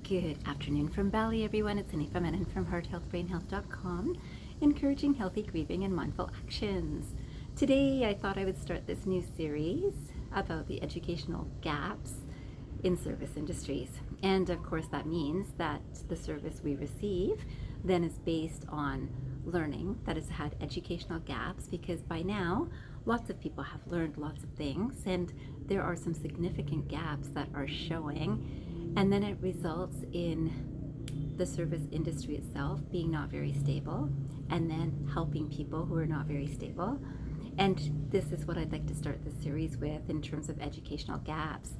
Good afternoon from Bali, everyone. It's Anifa Menon from hearthealthbrainhealth.com, encouraging healthy grieving and mindful actions. Today, I thought I would start this new series about the educational gaps in service industries. And of course, that means that the service we receive then is based on learning that has had educational gaps, because by now, lots of people have learned lots of things, and there are some significant gaps that are showing. And then it results in the service industry itself being not very stable, and then helping people who are not very stable. And this is what I'd like to start this series with in terms of educational gaps.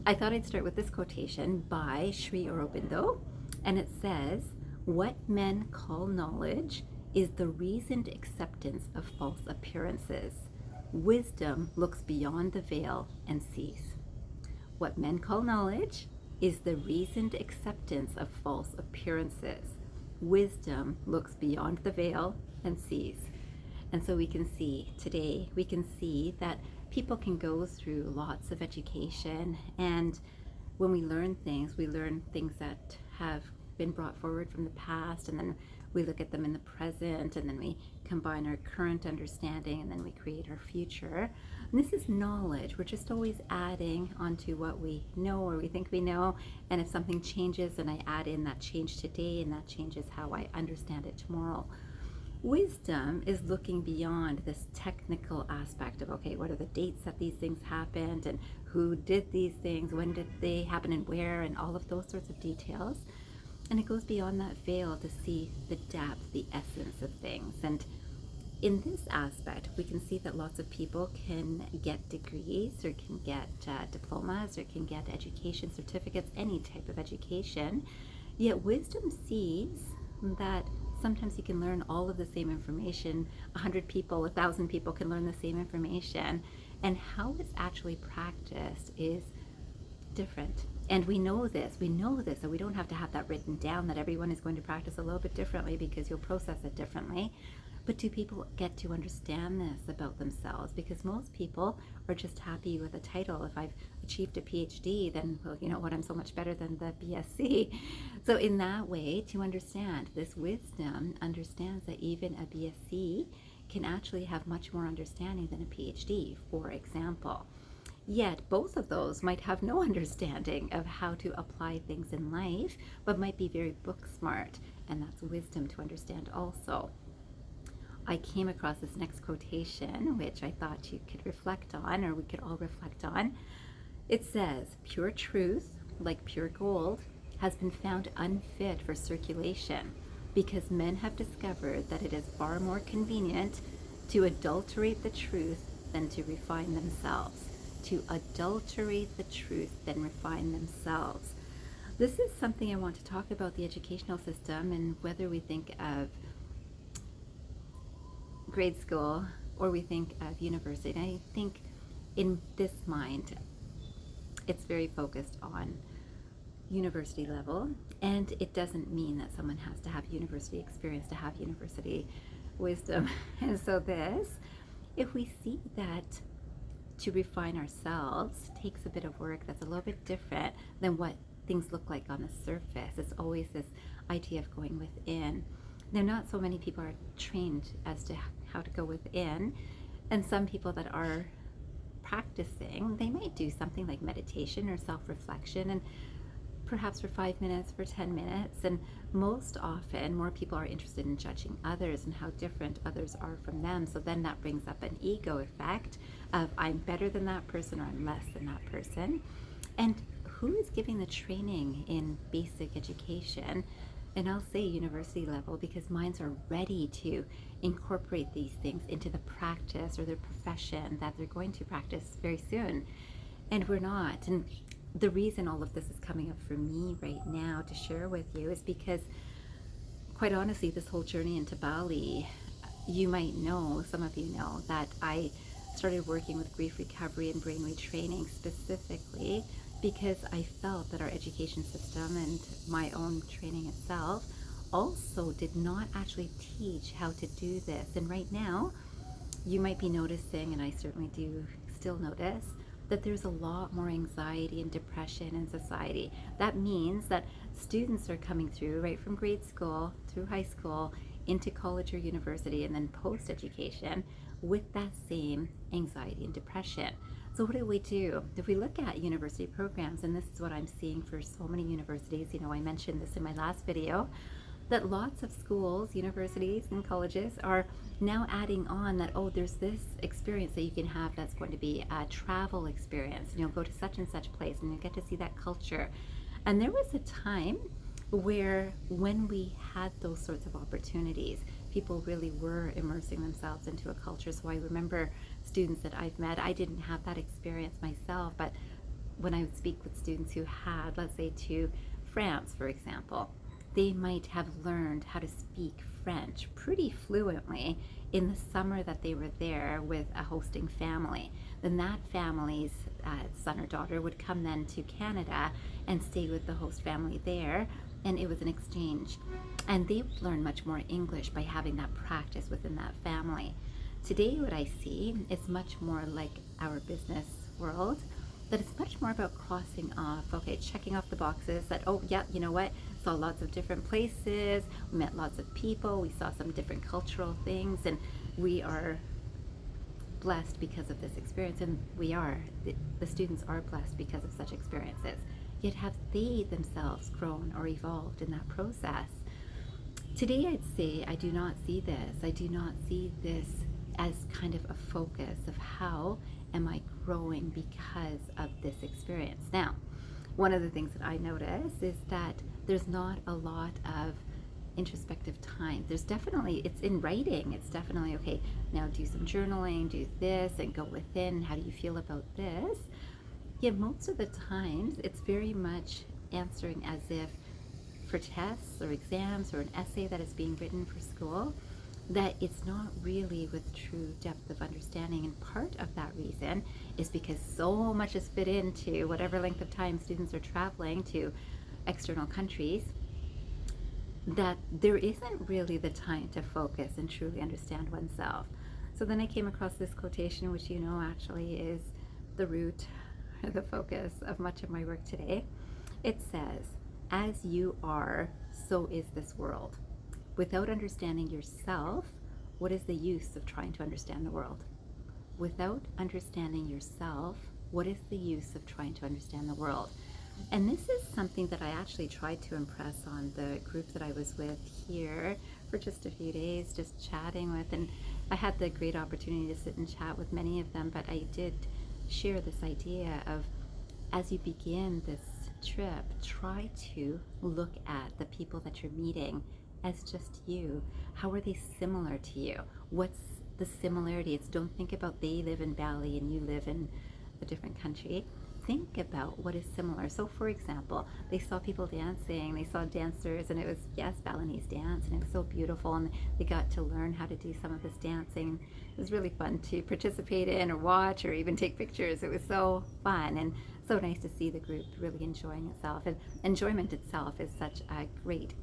I thought I'd start with this quotation by Sri Aurobindo, and it says, "What men call knowledge is the reasoned acceptance of false appearances. Wisdom looks beyond the veil and sees." What men call knowledge is the reasoned acceptance of false appearances. Wisdom looks beyond the veil and sees. And so we can see today, we can see that people can go through lots of education, and when we learn things that have been brought forward from the past, and then we look at them in the present, and then we combine our current understanding, and then we create our future. And this is knowledge. We're just always adding onto what we know or we think we know, and if something changes, then I add in that change today, and that changes how I understand it tomorrow. Wisdom is looking beyond this technical aspect of, okay, what are the dates that these things happened, and who did these things, when did they happen, and where, and all of those sorts of details. And it goes beyond that veil to see the depth, the essence of things. And in this aspect, we can see that lots of people can get degrees, or can get diplomas, or can get education certificates, any type of education. Yet wisdom sees that sometimes you can learn all of the same information. 100 people, 1,000 people can learn the same information. And how it's actually practiced is different. And we know this, so we don't have to have that written down, that everyone is going to practice a little bit differently because you'll process it differently. But do people get to understand this about themselves? Because most people are just happy with a title. If I've achieved a PhD, then, well, you know what, I'm so much better than the BSc. So in that way, to understand this wisdom, understands that even a BSc can actually have much more understanding than a PhD, for example. Yet both of those might have no understanding of how to apply things in life, but might be very book smart, and that's wisdom to understand also. I came across this next quotation, which I thought you could reflect on, or we could all reflect on. It says, "Pure truth, like pure gold, has been found unfit for circulation, because men have discovered that it is far more convenient to adulterate the truth than to refine themselves." To adulterate the truth than refine themselves. This is something I want to talk about, the educational system, and whether we think of grade school or we think of university. I think in this mind, it's very focused on university level, and it doesn't mean that someone has to have university experience to have university wisdom. And so if we see that to refine ourselves takes a bit of work that's a little bit different than what things look like on the surface. It's always this idea of going within. Now, not so many people are trained as to how to go within, and some people that are practicing, they might do something like meditation or self-reflection, and perhaps for 5 minutes, for 10 minutes, and most often more people are interested in judging others and how different others are from them. So then that brings up an ego effect of, I'm better than that person, or I'm less than that person. And who is giving the training in basic education? And I'll say university level, because minds are ready to incorporate these things into the practice or their profession that they're going to practice very soon. And we're not. And the reason all of this is coming up for me right now to share with you is because, quite honestly, this whole journey into Bali, you might know, some of you know, that I started working with grief recovery and brain retraining specifically because I felt that our education system and my own training itself also did not actually teach how to do this. And right now, you might be noticing, and I certainly do still notice, that there's a lot more anxiety and depression in society. That means that students are coming through right from grade school through high school into college or university and then post education with that same anxiety and depression. So what do we do? If we look at university programs, and this is what I'm seeing for so many universities, I mentioned this in my last video, that lots of schools, universities, and colleges are now adding on that, oh, there's this experience that you can have that's going to be a travel experience. Go to such and such place and you get to see that culture. And there was a time where when we had those sorts of opportunities, people really were immersing themselves into a culture. So I remember students that I've met, I didn't have that experience myself, but when I would speak with students who had, let's say, to France, for example, they might have learned how to speak French pretty fluently in the summer that they were there with a hosting family. Then that family's son or daughter would come then to Canada and stay with the host family there, and it was an exchange. And they would learn much more English by having that practice within that family. Today, what I see is much more like our business world, that it's much more about crossing off, okay, checking off the boxes that, oh yeah, you know what, saw lots of different places, we met lots of people, we saw some different cultural things, and we are blessed because of this experience, and the students are blessed because of such experiences. Yet have they themselves grown or evolved in that process? Today I'd say I do not see this. I do not see this as kind of a focus of how am I growing because of this experience. Now, one of the things that I notice is that there's not a lot of introspective time. There's definitely, it's in writing. It's definitely, okay, now do some journaling, do this, and go within. How do you feel about this? Yet most of the times, it's very much answering as if for tests or exams or an essay that is being written for school, that it's not really with true depth of understanding. And part of that reason is because so much is fit into whatever length of time students are traveling to external countries, that there isn't really the time to focus and truly understand oneself. So then I came across this quotation, which actually is the root or the focus of much of my work today. It says, as you are, so is this world. Without understanding yourself, what is the use of trying to understand the world? Without understanding yourself, what is the use of trying to understand the world? And this is something that I actually tried to impress on the group that I was with here for just a few days, just chatting with, and I had the great opportunity to sit and chat with many of them, but I did share this idea of, as you begin this trip, try to look at the people that you're meeting as just you. How are they similar to you? What's the similarities? Don't think about they live in Bali and you live in a different country. Think about what is similar. So for example, they saw people dancing, they saw dancers, and it was, yes, Balinese dance, and it was so beautiful, and they got to learn how to do some of this dancing. It was really fun to participate in or watch or even take pictures. It was so fun and so nice to see the group really enjoying itself. And enjoyment itself is such a great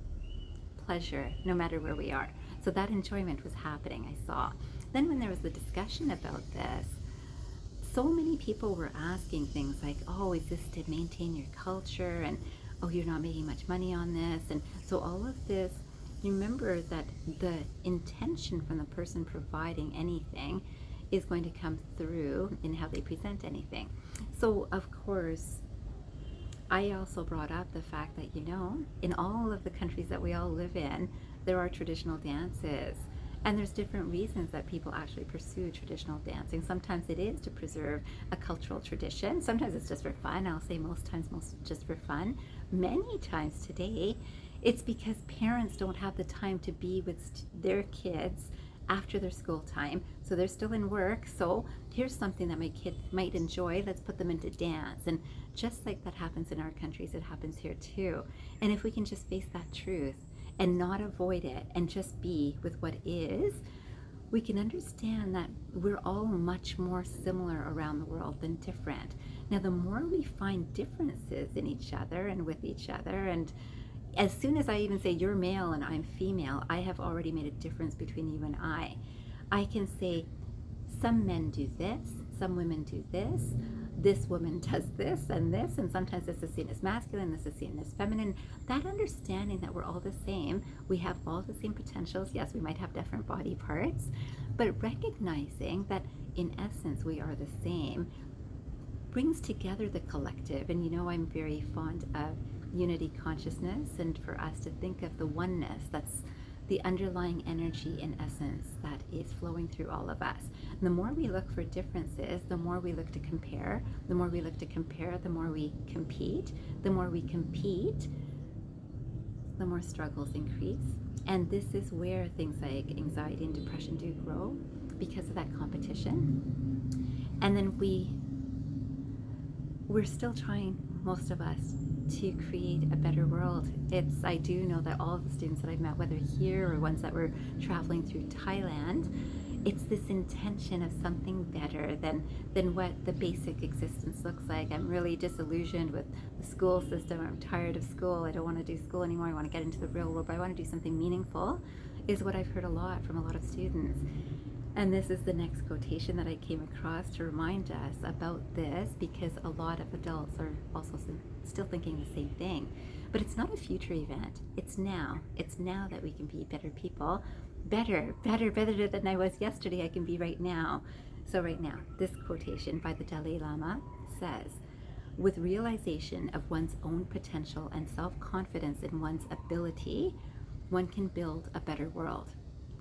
pleasure no matter where we are. So that enjoyment was happening, I saw. Then when there was the discussion about this, so many people were asking things like, oh, is this to maintain your culture? And, oh, you're not making much money on this. And so all of this, remember that the intention from the person providing anything is going to come through in how they present anything. So of course, I also brought up the fact that, in all of the countries that we all live in, there are traditional dances. And there's different reasons that people actually pursue traditional dancing. Sometimes it is to preserve a cultural tradition. Sometimes it's just for fun. I'll say most times just for fun. Many times today, it's because parents don't have the time to be with their kids after their school time. So they're still in work. So here's something that my kid might enjoy. Let's put them into dance. And just like that happens in our countries, it happens here too. And if we can just face that truth and not avoid it and just be with what is, we can understand that we're all much more similar around the world than different. Now, the more we find differences in each other and with each other, and as soon as I even say you're male and I'm female, I have already made a difference between you and I can say some men do this, some women do this, this woman does this, and sometimes this is seen as masculine, this is seen as feminine. That understanding that we're all the same, we have all the same potentials. Yes, we might have different body parts, but recognizing that in essence we are the same brings together the collective. And I'm very fond of unity consciousness, and for us to think of the oneness, that's the underlying energy in essence that is flowing through all of us. And the more we look for differences, the more we look to compare. The more we look to compare, the more we compete. The more we compete, the more struggles increase. And this is where things like anxiety and depression do grow, because of that competition. And then we're still trying, most of us, to create a better world. I do know that all of the students that I've met, whether here or ones that were traveling through Thailand, it's this intention of something better than what the basic existence looks like. I'm really disillusioned with the school system. I'm tired of school. I don't want to do school anymore. I want to get into the real world, but I want to do something meaningful, is what I've heard a lot from a lot of students. And this is the next quotation that I came across to remind us about this, because a lot of adults are also still thinking the same thing. But it's not a future event. It's now. It's now that we can be better people. Better than I was yesterday, I can be right now. So right now, this quotation by the Dalai Lama says, "With realization of one's own potential and self-confidence in one's ability, one can build a better world."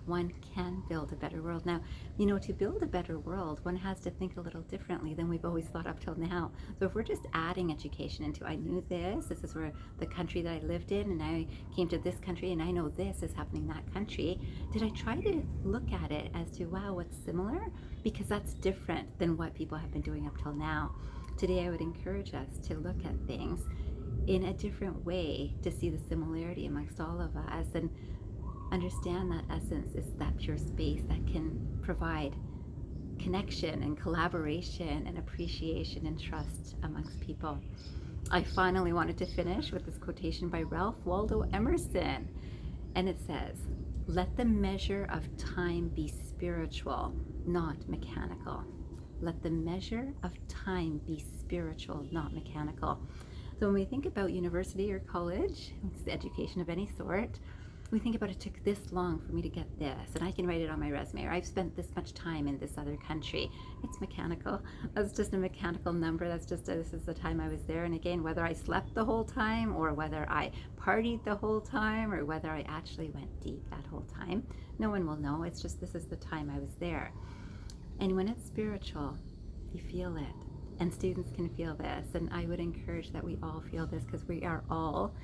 One can build a better world. Now, to build a better world, one has to think a little differently than we've always thought up till now. So if we're just adding education into, I knew this is where the country that I lived in, and I came to this country, and I know this is happening in that country, did I try to look at it as to, wow, what's similar? Because that's different than what people have been doing up till now. Today, I would encourage us to look at things in a different way, to see the similarity amongst all of us, and understand that essence is that pure space that can provide connection and collaboration and appreciation and trust amongst people. I finally wanted to finish with this quotation by Ralph Waldo Emerson, and it says, "Let the measure of time be spiritual, not mechanical." Let the measure of time be spiritual, not mechanical. So when we think about university or college, it's education of any sort, we think about, it took this long for me to get this, and I can write it on my resume, or I've spent this much time in this other country. It's mechanical. That's just a mechanical number. That's just this is the time I was there. And again, whether I slept the whole time, or whether I partied the whole time, or whether I actually went deep that whole time, no one will know. It's just, this is the time I was there. And when it's spiritual, you feel it. And students can feel this. And I would encourage that we all feel this, because we are all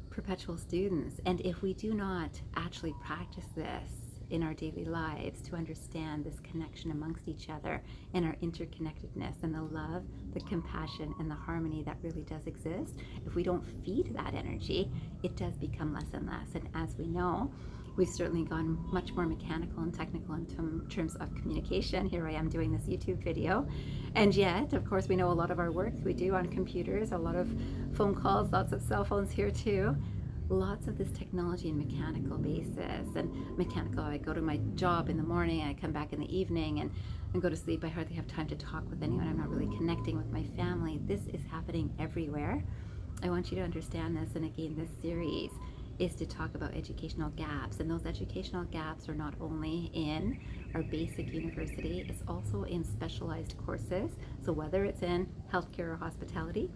perpetual students. And if we do not actually practice this in our daily lives, to understand this connection amongst each other and our interconnectedness and the love, the compassion, and the harmony that really does exist, if we don't feed that energy, it does become less and less. And as we know, we've certainly gone much more mechanical and technical in terms of communication. Here I am doing this YouTube video. And yet, of course, we know a lot of our work we do on computers, a lot of phone calls, lots of cell phones here too. Lots of this technology and mechanical basis. And mechanical, I go to my job in the morning, I come back in the evening and go to sleep. I hardly have time to talk with anyone. I'm not really connecting with my family. This is happening everywhere. I want you to understand this. And again, this series is to talk about educational gaps. And those educational gaps are not only in our basic university, it's also in specialized courses. So whether it's in healthcare or hospitality,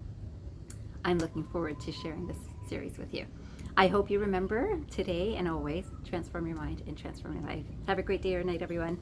I'm looking forward to sharing this series with you. I hope you remember today and always, transform your mind and transform your life. Have a great day or night, everyone.